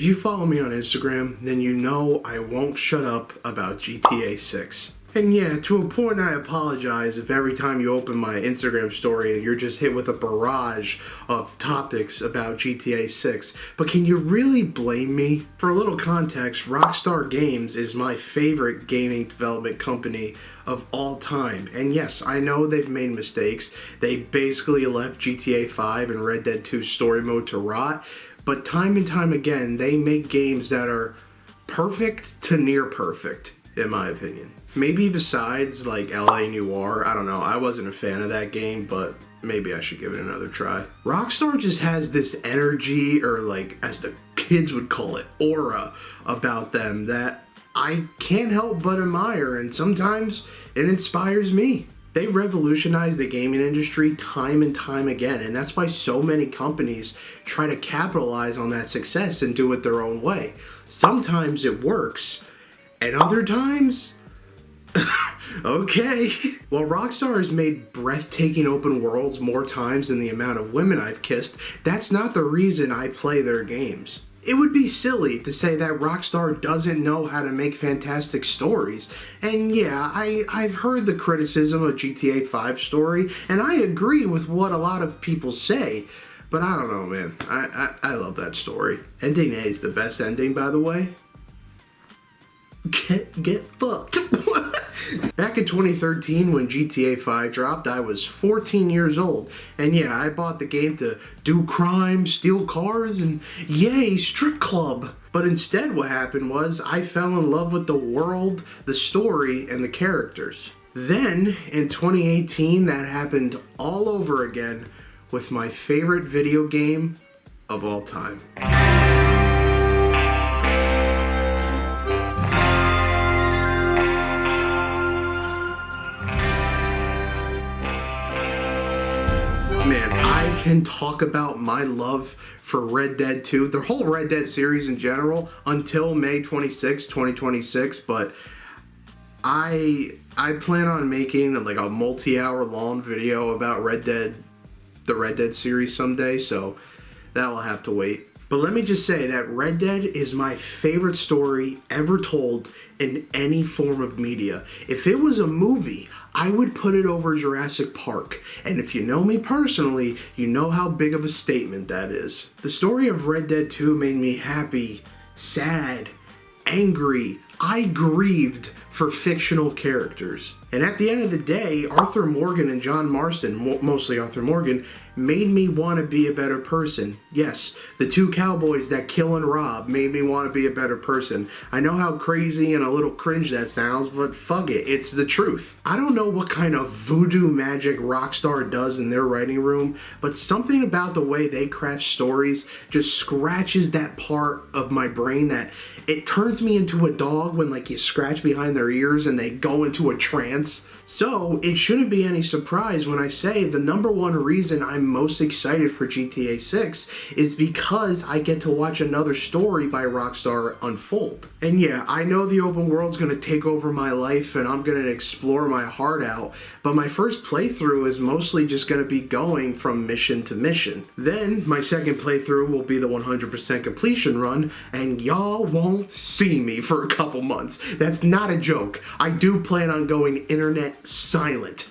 If you follow me on Instagram, then you know I won't shut up about GTA 6. And yeah, to a point I apologize if every time you open my Instagram story you're just hit with a barrage of topics about GTA 6. But can you really blame me? For a little context, Rockstar Games is my favorite gaming development company of all time. And yes, I know they've made mistakes. They basically left GTA 5 and Red Dead 2 story mode to rot. But time and time again, they make games that are perfect to near perfect, in my opinion. Maybe besides like LA Noire, I don't know, I wasn't a fan of that game, but maybe I should give it another try. Rockstar just has this energy, or like as the kids would call it, aura about them that I can't help but admire, and sometimes it inspires me. They revolutionized the gaming industry time and time again, and that's why so many companies try to capitalize on that success and do it their own way. Sometimes it works, and other times, okay. While Rockstar has made breathtaking open worlds more times than the amount of women I've kissed, that's not the reason I play their games. It would be silly to say that Rockstar doesn't know how to make fantastic stories. And yeah, I've heard the criticism of GTA 5 story, and I agree with what a lot of people say. But I don't know, man. I love that story. Ending A is the best ending, by the way. Get fucked. Back in 2013 when GTA 5 dropped, I was 14 years old. And yeah, I bought the game to do crime, steal cars, and yay, strip club. But instead what happened was I fell in love with the world, the story, and the characters. Then, in 2018, that happened all over again with my favorite video game of all time. Man, I can talk about my love for Red Dead 2, the whole Red Dead series in general, until May 26, 2026, but I plan on making like a multi-hour long video about the Red Dead series someday, so that'll have to wait. But let me just say that Red Dead is my favorite story ever told in any form of media. If it was a movie, I would put it over Jurassic Park. And if you know me personally, you know how big of a statement that is. The story of Red Dead 2 made me happy, sad, angry. I grieved for fictional characters. And at the end of the day, Arthur Morgan and John Marston, mostly Arthur Morgan, made me want to be a better person. Yes, the two cowboys that kill and rob made me want to be a better person. I know how crazy and a little cringe that sounds, but fuck it, it's the truth. I don't know what kind of voodoo magic Rockstar does in their writing room, but something about the way they craft stories just scratches that part of my brain that it turns me into a dog when like you scratch behind their ears and they go into a trance. So it shouldn't be any surprise when I say the number one reason I'm most excited for GTA 6 is because I get to watch another story by Rockstar unfold. And yeah, I know the open world's gonna take over my life and I'm gonna explore my heart out, but my first playthrough is mostly just gonna be going from mission to mission. Then my second playthrough will be the 100% completion run, and y'all won't see me for a couple months. That's not a joke. I do plan on going internet silent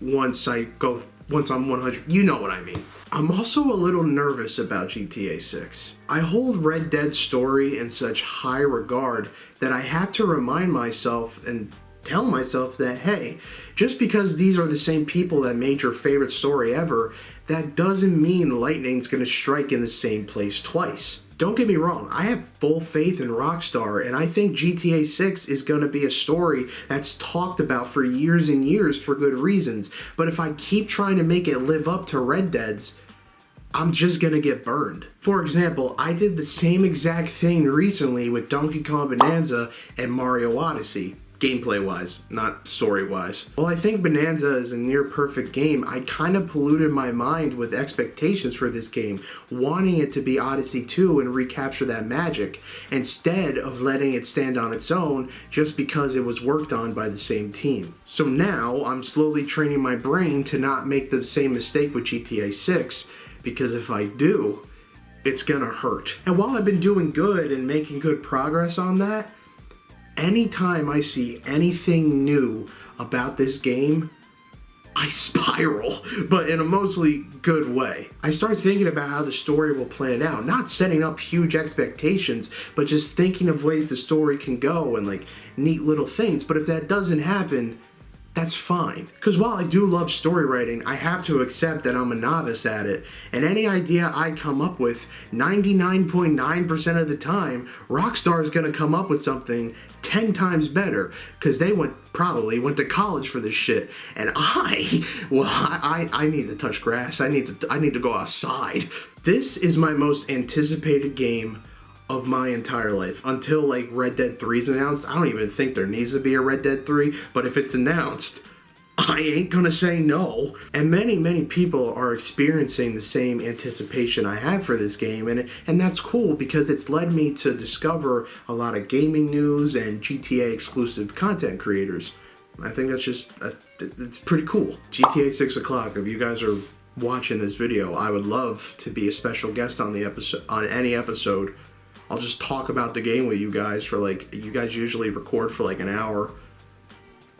once I'm 100, you know what I mean. I'm also a little nervous about GTA 6. I hold Red Dead's story in such high regard that I have to remind myself and tell myself that, hey, just because these are the same people that made your favorite story ever, that doesn't mean lightning's gonna strike in the same place twice. Don't get me wrong, I have full faith in Rockstar, and I think GTA 6 is going to be a story that's talked about for years and years for good reasons. But if I keep trying to make it live up to Red Dead's, I'm just going to get burned. For example, I did the same exact thing recently with Donkey Kong Bonanza and Mario Odyssey. Gameplay-wise, not story-wise. While I think Bonanza is a near-perfect game, I kind of polluted my mind with expectations for this game, wanting it to be Odyssey 2 and recapture that magic, instead of letting it stand on its own just because it was worked on by the same team. So now, I'm slowly training my brain to not make the same mistake with GTA 6, because if I do, it's gonna hurt. And while I've been doing good and making good progress on that, anytime I see anything new about this game, I spiral, but in a mostly good way. I start thinking about how the story will plan out, not setting up huge expectations, but just thinking of ways the story can go and like neat little things. But if that doesn't happen, that's fine. Because while I do love story writing, I have to accept that I'm a novice at it. And any idea I come up with, 99.9% of the time, Rockstar is going to come up with something 10 times better. Because they probably went to college for this shit. And I need to touch grass. I need to go outside. This is my most anticipated game of my entire life until like Red Dead 3 is announced. I don't even think there needs to be a Red Dead 3, but if it's announced, I ain't gonna say no. And many people are experiencing the same anticipation I have for this game, and that's cool because it's led me to discover a lot of gaming news and GTA exclusive content creators. I think that's just, it's pretty cool. GTA 6 o'clock, if you guys are watching this video, I would love to be a special guest on the episode, on any episode. I'll just talk about the game with you guys for like, you guys usually record for like an hour.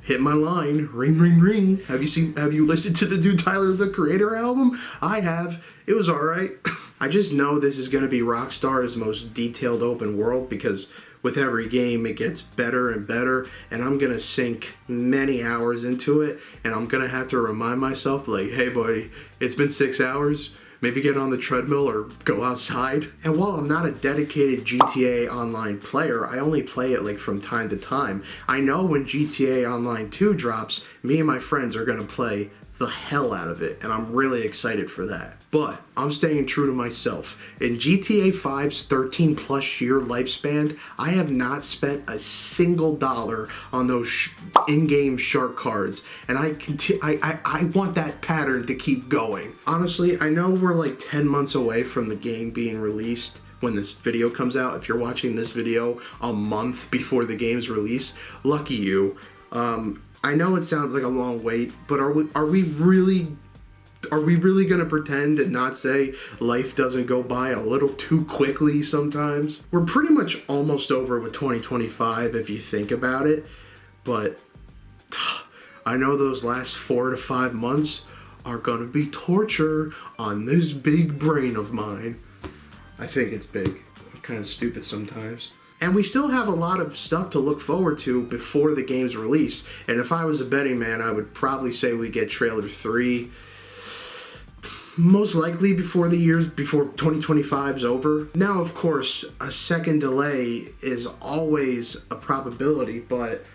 Hit my line, ring, ring, ring. Have you listened to the new Tyler, the Creator album? I have. It was alright. I just know this is going to be Rockstar's most detailed open world because with every game it gets better and better, and I'm going to sink many hours into it, and I'm going to have to remind myself like, hey buddy, it's been 6 hours. Maybe get on the treadmill or go outside. And while I'm not a dedicated GTA Online player, I only play it like from time to time. I know when GTA Online 2 drops, me and my friends are gonna play the hell out of it, and I'm really excited for that. But I'm staying true to myself. In GTA 5's 13 plus year lifespan, I have not spent a single dollar on those in-game shark cards, and I want that pattern to keep going. Honestly, I know we're like 10 months away from the game being released when this video comes out. If you're watching this video a month before the game's release, lucky you. I know it sounds like a long wait, but are we really gonna pretend and not say life doesn't go by a little too quickly sometimes? We're pretty much almost over with 2025 if you think about it, but I know those last 4 to 5 months are gonna be torture on this big brain of mine. I think it's big. I'm kind of stupid sometimes. And we still have a lot of stuff to look forward to before the game's release. And if I was a betting man, I would probably say we get trailer 3 most likely before 2025's over. Now, of course, a second delay is always a probability, but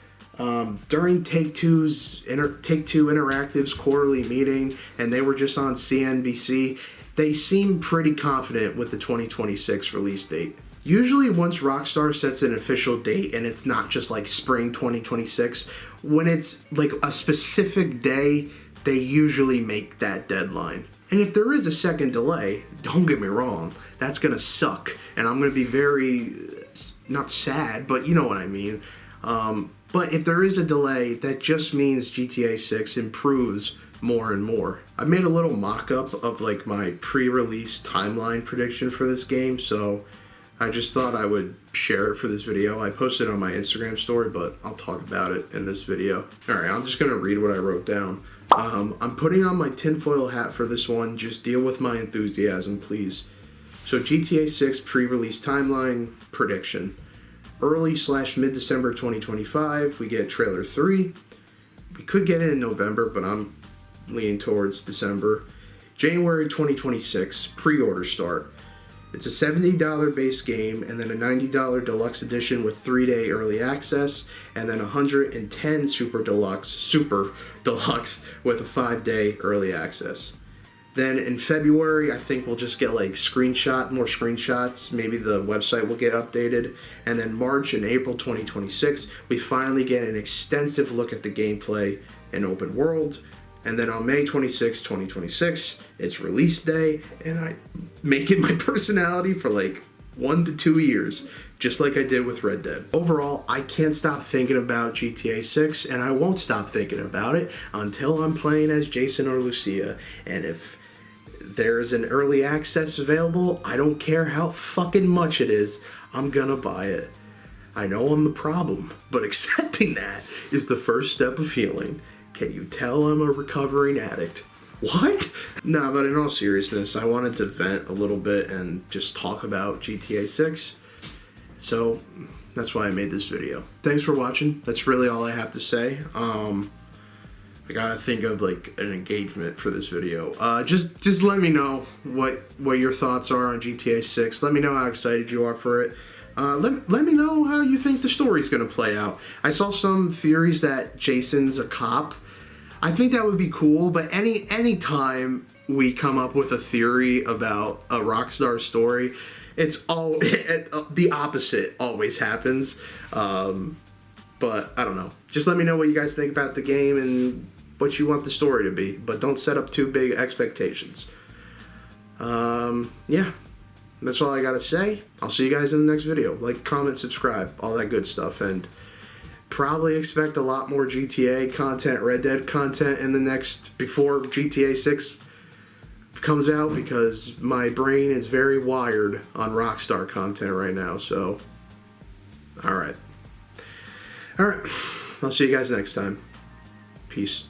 during Take-Two Interactive's quarterly meeting, and they were just on CNBC, they seem pretty confident with the 2026 release date. Usually once Rockstar sets an official date, and it's not just like spring 2026, when it's like a specific day, they usually make that deadline. And if there is a second delay, don't get me wrong, that's gonna suck. And I'm gonna be very, not sad, but you know what I mean. But if there is a delay, that just means GTA 6 improves more and more. I made a little mock-up of like my pre-release timeline prediction for this game, so I just thought I would share it for this video. I posted it on my Instagram story, but I'll talk about it in this video. Alright, I'm just gonna read what I wrote down. I'm putting on my tinfoil hat for this one. Just deal with my enthusiasm, please. So GTA 6 pre-release timeline prediction. Early/mid-December 2025, we get trailer 3. We could get it in November, but I'm leaning towards December. January 2026, pre-order start. It's a $70 base game, and then a $90 deluxe edition with 3-day early access, and then $110 super deluxe with a 5-day early access. Then in February, I think we'll just get like more screenshots. Maybe the website will get updated. And then March and April 2026, we finally get an extensive look at the gameplay and open world. And then on May 26, 2026, it's release day, and I make it my personality for like 1 to 2 years, just like I did with Red Dead. Overall, I can't stop thinking about GTA 6, and I won't stop thinking about it until I'm playing as Jason or Lucia. And if there's an early access available, I don't care how fucking much it is, I'm gonna buy it. I know I'm the problem, but accepting that is the first step of healing. Can you tell I'm a recovering addict? What? Nah, but in all seriousness, I wanted to vent a little bit and just talk about GTA 6. So, that's why I made this video. Thanks for watching. That's really all I have to say. I gotta think of like an engagement for this video. Just let me know what your thoughts are on GTA 6. Let me know how excited you are for it. Let me know how you think the story's gonna play out. I saw some theories that Jason's a cop. I think that would be cool, but any time we come up with a theory about a Rockstar story, it's all the opposite always happens. But I don't know. Just let me know what you guys think about the game and what you want the story to be, but don't set up too big expectations. Yeah, that's all I gotta say. I'll see you guys in the next video. Like, comment, subscribe, all that good stuff, and probably expect a lot more GTA content, Red Dead content before GTA 6 comes out, because my brain is very wired on Rockstar content right now, so alright, I'll see you guys next time. Peace.